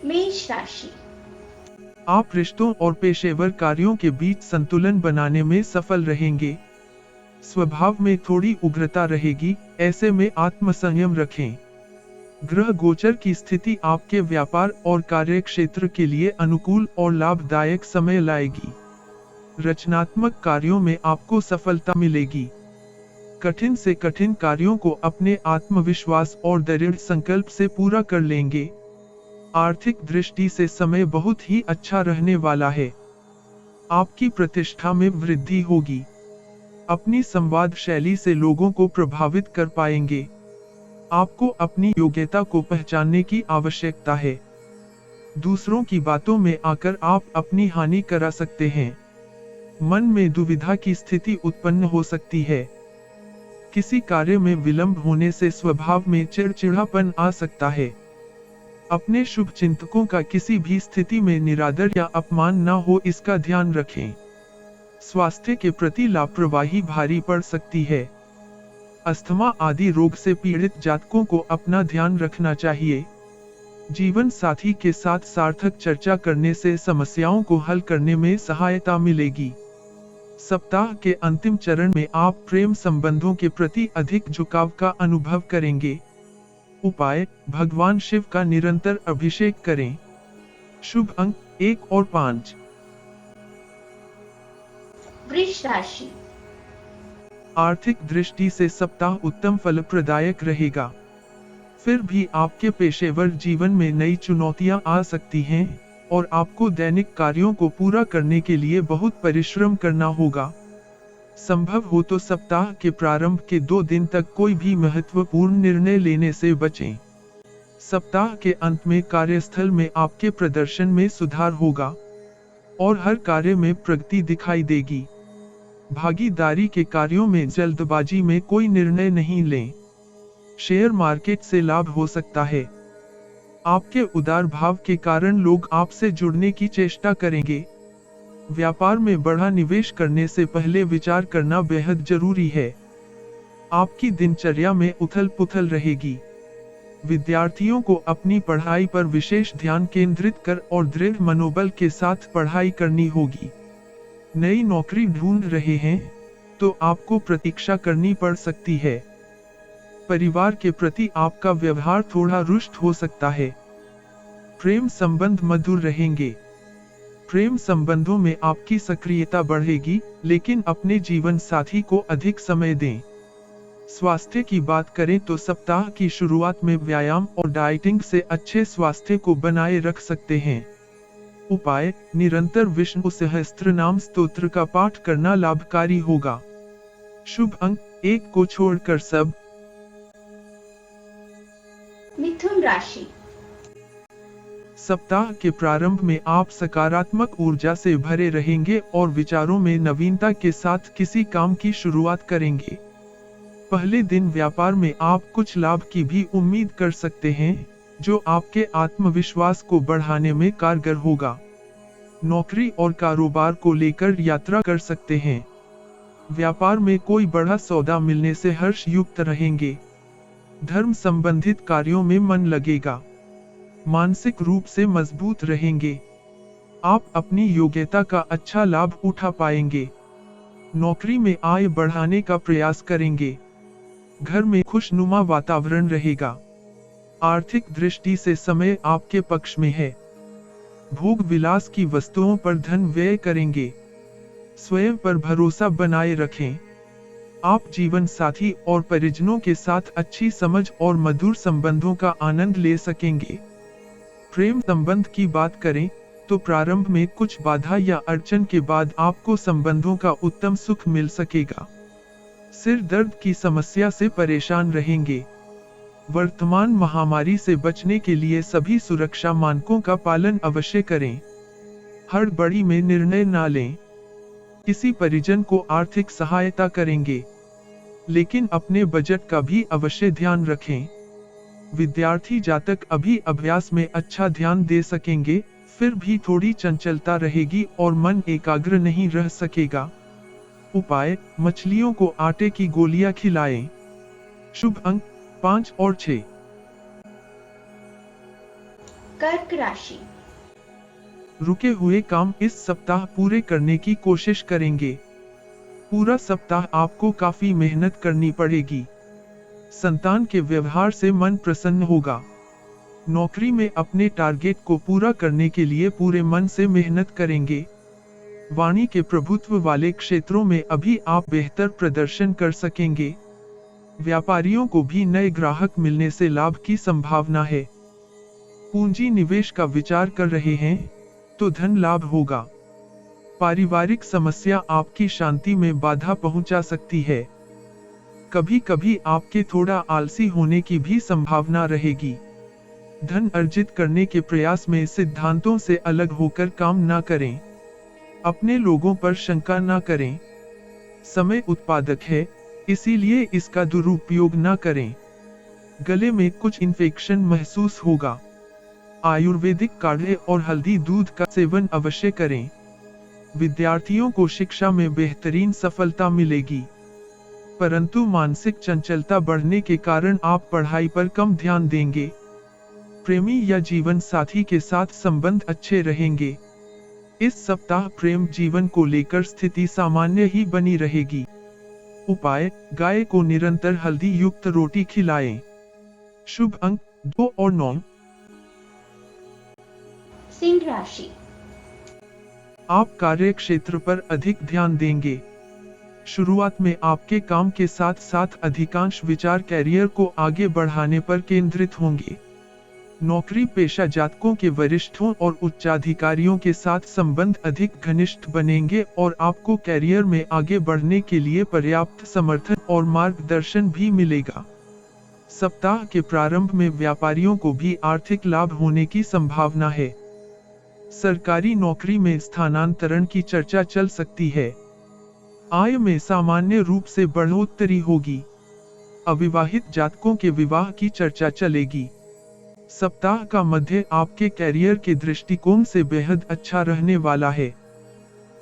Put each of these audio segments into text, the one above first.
मेष राशि। आप रिश्तों और पेशेवर कार्यों के बीच संतुलन बनाने में सफल रहेंगे। स्वभाव में थोड़ी उग्रता रहेगी, ऐसे में आत्मसंयम रखें। ग्रह गोचर की स्थिति आपके व्यापार और कार्य क्षेत्र के लिए अनुकूल और लाभदायक समय लाएगी। रचनात्मक कार्यों में आपको सफलता मिलेगी। कठिन से कठिन कार्यों को अपने आत्मविश्वास और दृढ़ संकल्प से पूरा कर लेंगे। आर्थिक दृष्टि से समय बहुत ही अच्छा रहने वाला है। आपकी प्रतिष्ठा में वृद्धि होगी। अपनी संवाद शैली से लोगों को प्रभावित कर पाएंगे। आपको अपनी योग्यता को पहचानने की आवश्यकता है। दूसरों की बातों में आकर आप अपनी हानि करा सकते हैं। मन में दुविधा की स्थिति उत्पन्न हो सकती है। किसी कार्य में विलंब होने से स्वभाव में चिड़चिड़ापन आ सकता है। अपने शुभ चिंतकों का किसी भी स्थिति में निरादर या अपमान न हो, इसका ध्यान रखें। स्वास्थ्य के प्रति लापरवाही भारी पड़ सकती है। अस्थमा आदि रोग से पीड़ित जातकों को अपना ध्यान रखना चाहिए। जीवन साथी के साथ सार्थक चर्चा करने से समस्याओं को हल करने में सहायता मिलेगी। सप्ताह के अंतिम चरण में आप प्रेम संबंधों के प्रति अधिक झुकाव का अनुभव करेंगे। उपाय: भगवान शिव का निरंतर अभिषेक करें। शुभ अंक 1 और 5। वृष राशि। आर्थिक दृष्टि से सप्ताह उत्तम फलप्रदायक रहेगा। फिर भी आपके पेशेवर जीवन में नई चुनौतियां आ सकती हैं और आपको दैनिक कार्यों को पूरा करने के लिए बहुत परिश्रम करना होगा। संभव हो तो सप्ताह के प्रारंभ के 2 दिन तक कोई भी महत्वपूर्ण निर्णय लेने से बचें। सप्ताह के अंत में कार्यस्थल में आपके प्रदर्शन में सुधार होगा और हर कार्य में प्रगति दिखाई देगी। भागीदारी के कार्यों में जल्दबाजी में कोई निर्णय नहीं लें। शेयर मार्केट से लाभ हो सकता है। आपके उदार भाव के कारण लोग आपसे जुड़ने की चेष्टा करेंगे। व्यापार में बड़ा निवेश करने से पहले विचार करना बेहद जरूरी है। आपकी दिनचर्या में उथल-पुथल रहेगी। विद्यार्थियों को अपनी पढ़ाई पर विशेष ध्यान केंद्रित कर और दृढ़ मनोबल के साथ पढ़ाई करनी होगी। नई नौकरी ढूंढ रहे हैं तो आपको प्रतीक्षा करनी पड़ सकती है। परिवार के प्रति आपका व्यवहार थोड़ा रुष्ट हो सकता है। प्रेम संबंध मधुर रहेंगे। प्रेम संबंधों में आपकी सक्रियता बढ़ेगी, लेकिन अपने जीवन साथी को अधिक समय दें। स्वास्थ्य की बात करें तो सप्ताह की शुरुआत में व्यायाम और डाइटिंग से अच्छे स्वास्थ्य को बनाए रख सकते हैं। उपाय: निरंतर विष्णु सहस्त्रनाम स्तोत्र का पाठ करना लाभकारी होगा। शुभ अंक 1 को छोड़कर सब। मिथुन राशि। सप्ताह के प्रारंभ में आप सकारात्मक ऊर्जा से भरे रहेंगे और विचारों में नवीनता के साथ किसी काम की शुरुआत करेंगे। पहले दिन व्यापार में आप कुछ लाभ की भी उम्मीद कर सकते हैं, जो आपके आत्मविश्वास को बढ़ाने में कारगर होगा। नौकरी और कारोबार को लेकर यात्रा कर सकते हैं। व्यापार में कोई बड़ा सौदा मिलने से हर्ष युक्त रहेंगे। धर्म संबंधित कार्यों में मन लगेगा। मानसिक रूप से मजबूत रहेंगे। आप अपनी योग्यता का अच्छा लाभ उठा पाएंगे। नौकरी में आय बढ़ाने का प्रयास करेंगे। घर में खुशनुमा वातावरण रहेगा। आर्थिक दृष्टि से समय आपके पक्ष में है। भोग विलास की वस्तुओं पर धन व्यय करेंगे। स्वयं पर भरोसा बनाए रखें। आप जीवन साथी और परिजनों के साथ अच्छी समझ और मधुर संबंधों का आनंद ले सकेंगे। प्रेम संबंध की बात करें तो प्रारंभ में कुछ बाधा या अड़चन के बाद आपको संबंधों का उत्तम सुख मिल सकेगा। सिर दर्द की समस्या से परेशान रहेंगे। वर्तमान महामारी से बचने के लिए सभी सुरक्षा मानकों का पालन अवश्य करें। हड़बड़ी में निर्णय ना लें। किसी परिजन को आर्थिक सहायता करेंगे, लेकिन अपने बजट का भी अवश्य ध्यान रखें। विद्यार्थी जातक अभी अभ्यास में अच्छा ध्यान दे सकेंगे, फिर भी थोड़ी चंचलता रहेगी और मन एकाग्र नहीं रह सकेगा। उपाय: मछलियों को आटे की गोलियां खिलाएं। शुभ अंक 5 और 6। कर्क राशि। रुके हुए काम इस सप्ताह पूरे करने की कोशिश करेंगे। पूरा सप्ताह आपको काफी मेहनत करनी पड़ेगी। संतान के व्यवहार से मन प्रसन्न होगा। नौकरी में अपने टारगेट को पूरा करने के लिए पूरे मन से मेहनत करेंगे। वाणी के प्रभुत्व वाले क्षेत्रों में अभी आप बेहतर प्रदर्शन कर सकेंगे। व्यापारियों को भी नए ग्राहक मिलने से लाभ की संभावना है। पूंजी निवेश का विचार कर रहे हैं तो धन लाभ होगा। पारिवारिक समस्या आपकी शांति में बाधा पहुंचा सकती है। कभी कभी आपके थोड़ा आलसी होने की भी संभावना रहेगी। धन अर्जित करने के प्रयास में सिद्धांतों से अलग होकर काम ना करें। अपने लोगों पर शंका ना करें। समय उत्पादक है, इसीलिए इसका दुरुपयोग ना करें। गले में कुछ इन्फेक्शन महसूस होगा। आयुर्वेदिक काढ़े और हल्दी दूध का सेवन अवश्य करें। विद्यार्थियों को शिक्षा में बेहतरीन सफलता मिलेगी, परंतु मानसिक चंचलता बढ़ने के कारण आप पढ़ाई पर कम ध्यान देंगे। प्रेमी या जीवन साथी के साथ संबंध अच्छे रहेंगे। इस सप्ताह प्रेम जीवन को लेकर स्थिति सामान्य ही बनी रहेगी। उपाय, गाय को निरंतर हल्दी युक्त रोटी खिलाएं। शुभ अंक 2 और 9। सिंह राशि। आप कार्य क्षेत्र पर अधिक ध्यान देंगे। शुरुआत में आपके काम के साथ साथ अधिकांश विचार कैरियर को आगे बढ़ाने पर केंद्रित होंगे। नौकरी पेशा जातकों के वरिष्ठों और उच्चाधिकारियों के साथ संबंध अधिक घनिष्ठ बनेंगे और आपको कैरियर में आगे बढ़ने के लिए पर्याप्त समर्थन और मार्गदर्शन भी मिलेगा। सप्ताह के प्रारंभ में व्यापारियों को भी आर्थिक लाभ होने की संभावना है। सरकारी नौकरी में स्थानांतरण की चर्चा चल सकती है। आय में सामान्य रूप से बढ़ोतरी होगी। अविवाहित जातकों के विवाह की चर्चा चलेगी। सप्ताह का मध्य आपके कैरियर के दृष्टिकोण से बेहद अच्छा रहने वाला है।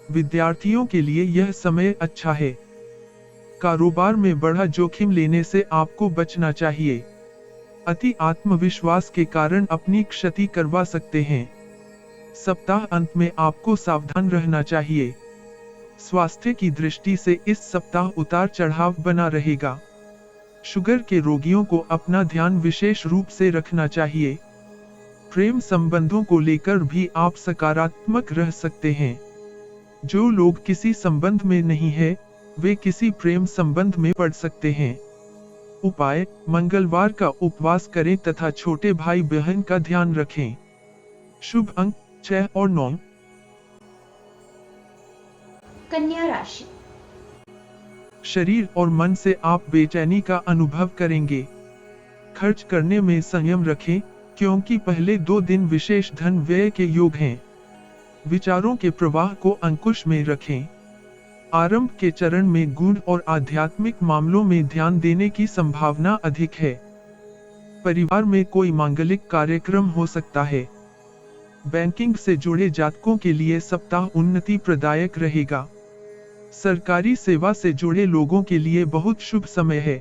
विद्यार्थियों के लिए यह समय अच्छा है। कारोबार में बड़ा जोखिम लेने से आपको बचना चाहिए। अति आत्मविश्वास के कारण अपनी क्षति करवा सकते हैं। सप्ताह अंत में आपको सावधान रहना चाहिए। स्वास्थ्य की दृष्टि से इस सप्ताह उतार चढ़ाव बना रहेगा। शुगर के रोगियों को अपना ध्यान विशेष रूप से रखना चाहिए। प्रेम संबंधों को लेकर भी आप सकारात्मक रह सकते हैं। जो लोग किसी संबंध में नहीं है, वे किसी प्रेम संबंध में पड़ सकते हैं। उपाय, मंगलवार का उपवास करें तथा छोटे भाई बहन का ध्यान रखें। शुभ अंक 6 और 9। कन्या राशि। शरीर और मन से आप बेचैनी का अनुभव करेंगे। खर्च करने में संयम रखें, क्योंकि पहले 2 दिन विशेष धन व्यय के योग हैं। विचारों के प्रवाह को अंकुश में रखें। आरंभ के चरण में गूढ़ और आध्यात्मिक मामलों में ध्यान देने की संभावना अधिक है। परिवार में कोई मांगलिक कार्यक्रम हो सकता है। बैंकिंग से जुड़े जातकों के लिए सप्ताह उन्नति प्रदायक रहेगा। सरकारी सेवा से जुड़े लोगों के लिए बहुत शुभ समय है।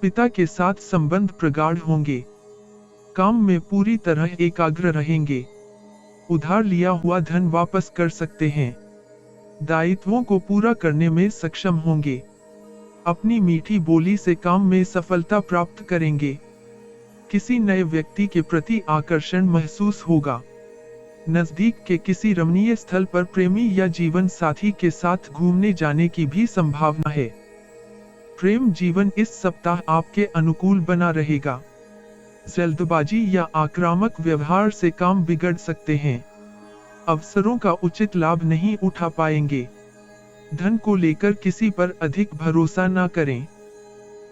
पिता के साथ संबंध प्रगाढ़ होंगे। काम में पूरी तरह एकाग्र रहेंगे। उधार लिया हुआ धन वापस कर सकते हैं। दायित्वों को पूरा करने में सक्षम होंगे। अपनी मीठी बोली से काम में सफलता प्राप्त करेंगे। किसी नए व्यक्ति के प्रति आकर्षण महसूस होगा। नजदीक के किसी रमणीय स्थल पर प्रेमी या जीवन साथी के साथ घूमने जाने की भी संभावना है। प्रेम जीवन इस सप्ताह आपके अनुकूल बना रहेगा। जल्दबाजी या आक्रामक व्यवहार से काम बिगड़ सकते हैं। अवसरों का उचित लाभ नहीं उठा पाएंगे। धन को लेकर किसी पर अधिक भरोसा न करें।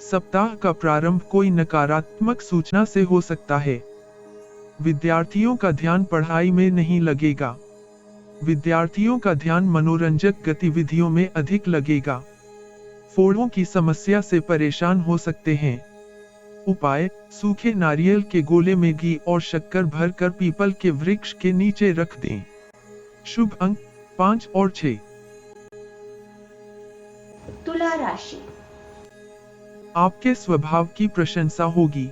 सप्ताह का प्रारंभ कोई नकारात्मक सूचना से हो सकता है। विद्यार्थियों का ध्यान पढ़ाई में नहीं लगेगा। विद्यार्थियों का ध्यान मनोरंजक गतिविधियों में अधिक लगेगा। फोड़ों की समस्या से परेशान हो सकते हैं। उपाय, सूखे नारियल के गोले में घी और शक्कर भरकर पीपल के वृक्ष के नीचे रख दें। शुभ अंक 5 और 6। तुला राशि। आपके स्वभाव की प्रशंसा होगी।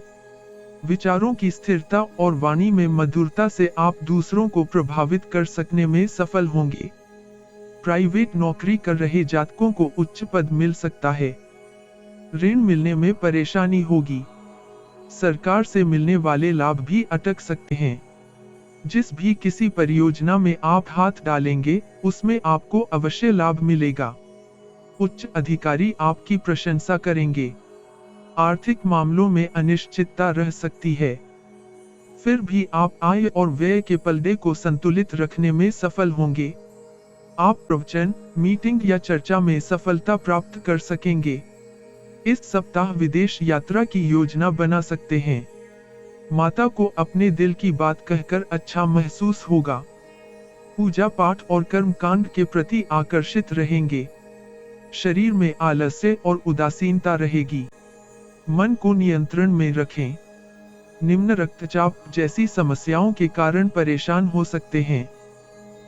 विचारों की स्थिरता और वाणी में मधुरता से आप दूसरों को प्रभावित कर सकने में सफल होंगे। प्राइवेट नौकरी कर रहे जातकों को उच्च पद मिल सकता है। ऋण मिलने में परेशानी होगी। सरकार से मिलने वाले लाभ भी अटक सकते हैं। जिस भी किसी परियोजना में आप हाथ डालेंगे, उसमें आपको अवश्य लाभ मिलेगा। उच्च अधिकारी आपकी प्रशंसा करेंगे। आर्थिक मामलों में अनिश्चितता रह सकती है। फिर भी आप आय और व्यय के पलड़े को संतुलित रखने में सफल होंगे। आप प्रवचन, मीटिंग या चर्चा में सफलता प्राप्त कर सकेंगे। इस सप्ताह विदेश यात्रा की योजना बना सकते हैं। माता को अपने दिल की बात कहकर अच्छा महसूस होगा। पूजा पाठ और कर्मकांड के प्रति आकर्षित रहेंगे। शरीर में आलस्य और उदासीनता रहेगी। मन को नियंत्रण में रखें। निम्न रक्तचाप जैसी समस्याओं के कारण परेशान हो सकते हैं।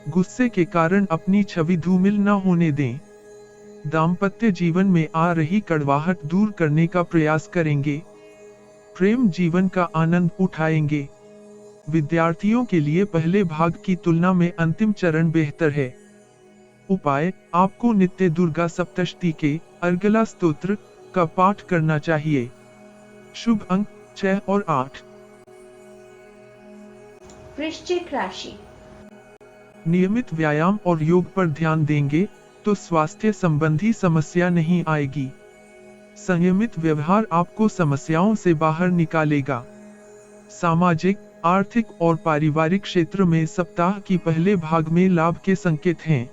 गुस्से के कारण अपनी छवि धूमिल न होने दें। दाम्पत्य जीवन में आ रही कड़वाहट दूर करने का प्रयास करेंगे। प्रेम जीवन का आनंद उठाएंगे। विद्यार्थियों के लिए पहले भाग की तुलना में अंतिम चरण बेहतर है। उपाय, आपको नित्य दुर्गा सप्तशती के अर्गला स्तोत्र का पाठ करना चाहिए। शुभ अंक 6 और 8। वृश्चिक राशि। नियमित व्यायाम और योग पर ध्यान देंगे तो स्वास्थ्य संबंधी समस्या नहीं आएगी। संयमित व्यवहार आपको समस्याओं से बाहर निकालेगा। सामाजिक, आर्थिक और पारिवारिक क्षेत्र में सप्ताह की पहले भाग में लाभ के संकेत हैं।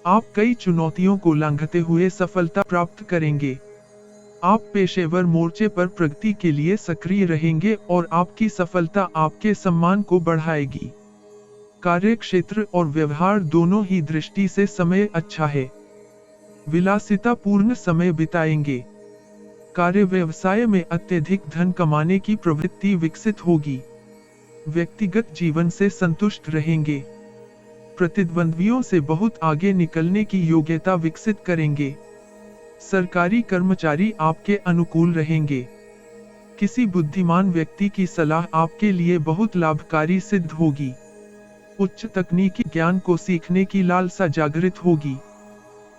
आप कई चुनौतियों को लांघते हुए सफलता प्राप्त करेंगे। आप पेशेवर मोर्चे पर प्रगति के लिए सक्रिय रहेंगे और आपकी सफलता आपके सम्मान को बढ़ाएगी। कार्य क्षेत्र और व्यवहार दोनों ही दृष्टि से समय अच्छा है। विलासिता पूर्ण समय बिताएंगे। कार्य व्यवसाय में अत्यधिक धन कमाने की प्रवृत्ति विकसित होगी। व्यक्तिगत जीवन से संतुष्ट रहेंगे। प्रतिद्वंद्वियों से बहुत आगे निकलने की योग्यता विकसित करेंगे। सरकारी कर्मचारी आपके अनुकूल रहेंगे। किसी बुद्धिमान व्यक्ति की सलाह आपके लिए बहुत लाभकारी सिद्ध होगी। उच्च तकनीकी ज्ञान को सीखने की लालसा जागृत होगी।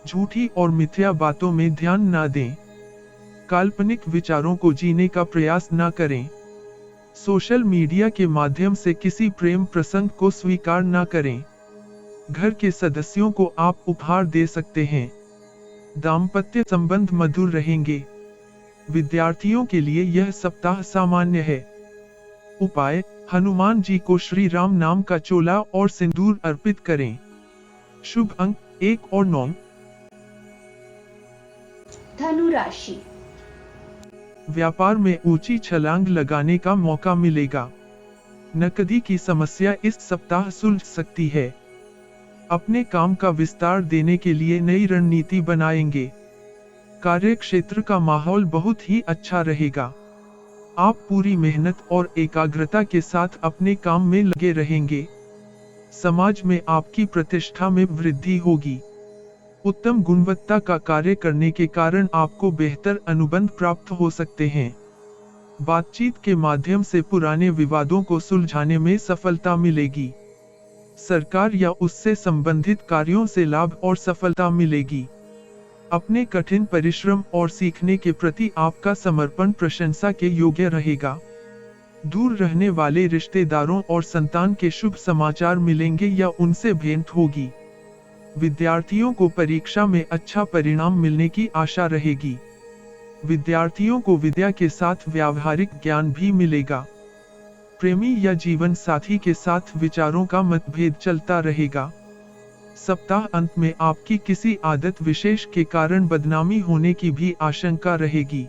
झूठी और मिथ्या बातों में ध्यान न दें। काल्पनिक विचारों को जीने का प्रयास न करें। सोशल मीडिया के माध्यम से किसी प्रेम प्रसंग को स्वीकार न करें। घर के सदस्यों को आप उपहार दे सकते हैं। दाम्पत्य संबंध मधुर रहेंगे। विद्यार्थियों के लिए यह सप्ताह सामान्य है। उपाय, हनुमान जी को श्री राम नाम का चोला और सिंदूर अर्पित करें। शुभ अंक 1 और 9। धनु राशि। व्यापार में ऊंची छलांग लगाने का मौका मिलेगा। नकदी की समस्या इस सप्ताह सुलझ सकती है। अपने काम का विस्तार देने के लिए नई रणनीति बनाएंगे। कार्य क्षेत्र का माहौल बहुत ही अच्छा रहेगा। आप पूरी मेहनत और एकाग्रता के साथ अपने काम में लगे रहेंगे। समाज में आपकी प्रतिष्ठा में वृद्धि होगी। उत्तम गुणवत्ता का कार्य करने के कारण आपको बेहतर अनुबंध प्राप्त हो सकते हैं। बातचीत के माध्यम से पुराने विवादों को सुलझाने में सफलता मिलेगी। सरकार या उससे संबंधित कार्यों से लाभ और सफलता मिलेगी। अपने कठिन परिश्रम और सीखने के प्रति आपका समर्पण प्रशंसा के योग्य रहेगा। दूर रहने वाले रिश्तेदारों और संतान के शुभ समाचार मिलेंगे या उनसे भेंट होगी। विद्यार्थियों को परीक्षा में अच्छा परिणाम मिलने की आशा रहेगी। विद्यार्थियों को विद्या के साथ व्यावहारिक ज्ञान भी मिलेगा। प्रेमी या जीवन साथी के साथ विचारों का मतभेद चलता रहेगा। सप्ताह अंत में आपकी किसी आदत विशेष के कारण बदनामी होने की भी आशंका रहेगी।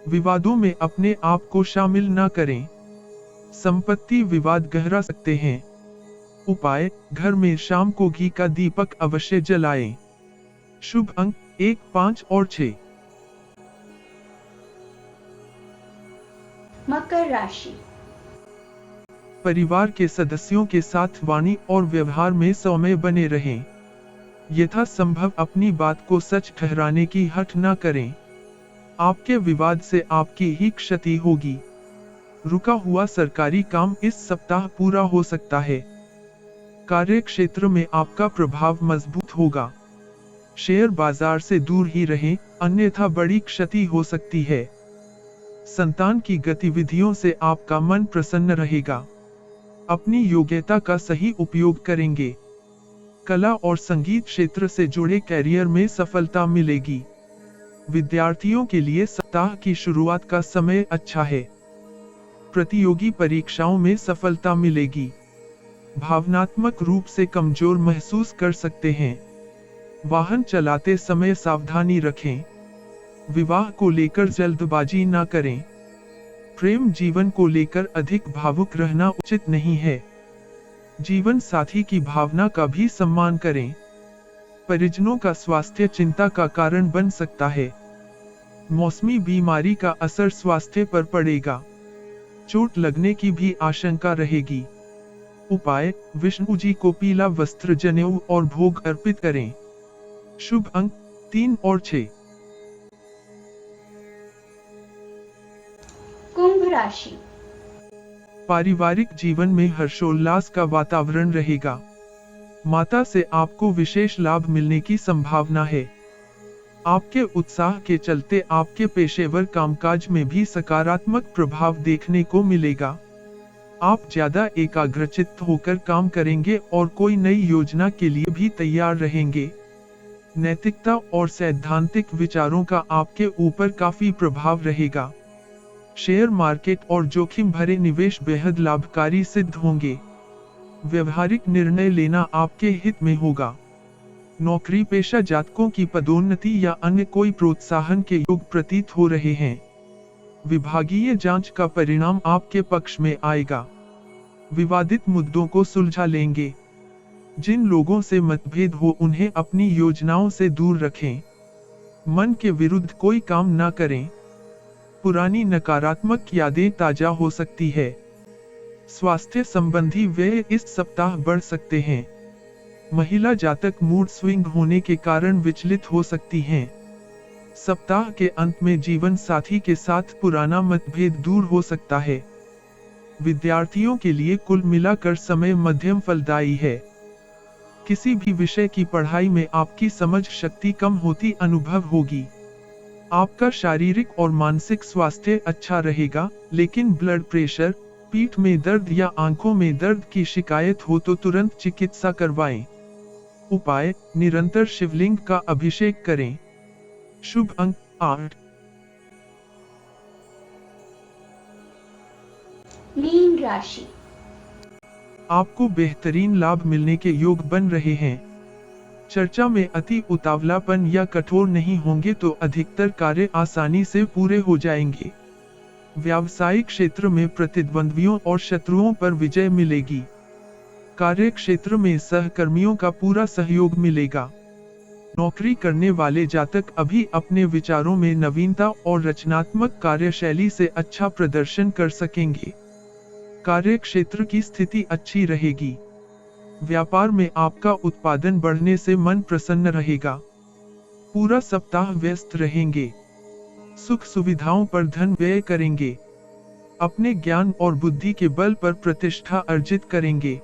विवादों में अपने आप को शामिल न करें। संपत्ति विवाद गहरा सकते हैं। उपाय, घर में शाम को घी का दीपक अवश्य जलाएं। शुभ अंक 1, 5 और 6। मकर राशि। परिवार के सदस्यों के साथ वाणी और व्यवहार में सौम्य बने रहें। यथासंभव अपनी बात को सच ठहराने की हठ न करें। आपके विवाद से आपकी ही क्षति होगी। रुका हुआ सरकारी काम इस सप्ताह पूरा हो सकता है। कार्य क्षेत्र में आपका प्रभाव मजबूत होगा। शेयर बाजार से दूर ही रहें, अन्यथा बड़ी क्षति हो सकती है। संतान की गतिविधियों से आपका मन प्रसन्न रहेगा। अपनी योग्यता का सही उपयोग करेंगे। कला और संगीत क्षेत्र से जुड़े कैरियर में सफलता मिलेगी। विद्यार्थियों के लिए सप्ताह की शुरुआत का समय अच्छा है। प्रतियोगी परीक्षाओं में सफलता मिलेगी। भावनात्मक रूप से कमजोर महसूस कर सकते हैं। वाहन चलाते समय सावधानी रखें। विवाह को लेकर जल्दबाजी न करें। प्रेम जीवन को लेकर अधिक भावुक रहना उचित नहीं है। जीवन साथी की भावना का भी सम्मान करें। परिजनों का स्वास्थ्य चिंता का कारण बन सकता है। मौसमी बीमारी का असर स्वास्थ्य पर पड़ेगा। चोट लगने की भी आशंका रहेगी। उपाय, विष्णु जी को पीला वस्त्र, जनेऊ और भोग अर्पित करें। शुभ अंक 3 और 6। कुंभ राशि। पारिवारिक जीवन में हर्षोल्लास का वातावरण रहेगा। माता से आपको विशेष लाभ मिलने की संभावना है। आपके उत्साह के चलते आपके पेशेवर कामकाज में भी सकारात्मक प्रभाव देखने को मिलेगा। आप ज्यादा एकाग्रचित्त होकर काम करेंगे और कोई नई योजना के लिए भी तैयार रहेंगे। नैतिकता और सैद्धांतिक विचारों का आपके ऊपर काफी प्रभाव रहेगा। शेयर मार्केट और जोखिम भरे निवेश बेहद लाभकारी सिद्ध होंगे। व्यवहारिक निर्णय लेना आपके हित में होगा। नौकरी पेशा जातकों की पदोन्नति या अन्य कोई प्रोत्साहन के योग प्रतीत हो रहे हैं। विभागीय जांच का परिणाम आपके पक्ष में आएगा। विवादित मुद्दों को सुलझा लेंगे। जिन लोगों से मतभेद हो उन्हें अपनी योजनाओं से दूर रखें। मन के विरुद्ध कोई काम न करें। पुरानी नकारात्मक यादें ताजा हो सकती है। स्वास्थ्य संबंधी व्यय इस सप्ताह बढ़ सकते हैं। महिला जातक मूड स्विंग होने के कारण विचलित हो सकती हैं। सप्ताह के अंत में जीवन साथी के साथ पुराना मतभेद दूर हो सकता है। विद्यार्थियों के लिए कुल मिलाकर समय मध्यम फलदायी है। किसी भी विषय की पढ़ाई में आपकी समझ शक्ति कम होती अनुभव होगी। आपका शारीरिक और मानसिक स्वास्थ्य अच्छा रहेगा, लेकिन ब्लड प्रेशर, पीठ में दर्द या आंखों में दर्द की शिकायत हो तो तुरंत चिकित्सा करवाएं। उपाय, निरंतर शिवलिंग का अभिषेक करें। शुभ अंक 8। मीन राशि। आपको बेहतरीन लाभ मिलने के योग बन रहे हैं। चर्चा में अति उतावलापन या कठोर नहीं होंगे तो अधिकतर कार्य आसानी से पूरे हो जाएंगे। व्यावसायिक क्षेत्र में प्रतिद्वंद्वियों और शत्रुओं पर विजय मिलेगी। कार्य क्षेत्र में सहकर्मियों का पूरा सहयोग मिलेगा। नौकरी करने वाले जातक अभी अपने विचारों में नवीनता और रचनात्मक कार्यशैली से अच्छा प्रदर्शन कर सकेंगे। कार्य क्षेत्र की स्थिति अच्छी रहेगी। व्यापार में आपका उत्पादन बढ़ने से मन प्रसन्न रहेगा। पूरा सप्ताह व्यस्त रहेंगे। सुख सुविधाओं पर धन व्यय करेंगे। अपने ज्ञान और बुद्धि के बल पर प्रतिष्ठा अर्जित करेंगे।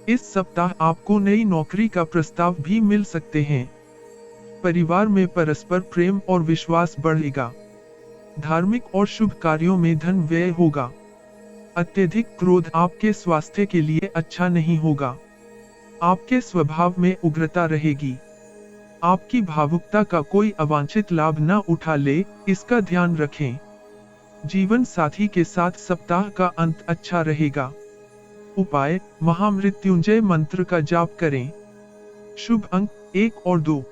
इस सप्ताह आपको नई नौकरी का प्रस्ताव भी मिल सकते हैं। परिवार में परस्पर प्रेम और विश्वास बढ़ेगा। धार्मिक और शुभ कार्यों में धन व्यय होगा। अत्यधिक क्रोध आपके स्वास्थ्य के लिए अच्छा नहीं होगा। आपके स्वभाव में उग्रता रहेगी। आपकी भावुकता का कोई अवांछित लाभ न उठा ले, इसका ध्यान रखें। जीवन साथी के साथ सप्ताह का अंत अच्छा रहेगा। उपाय, महामृत्युंजय मंत्र का जाप करें। शुभ अंक 1 और 2।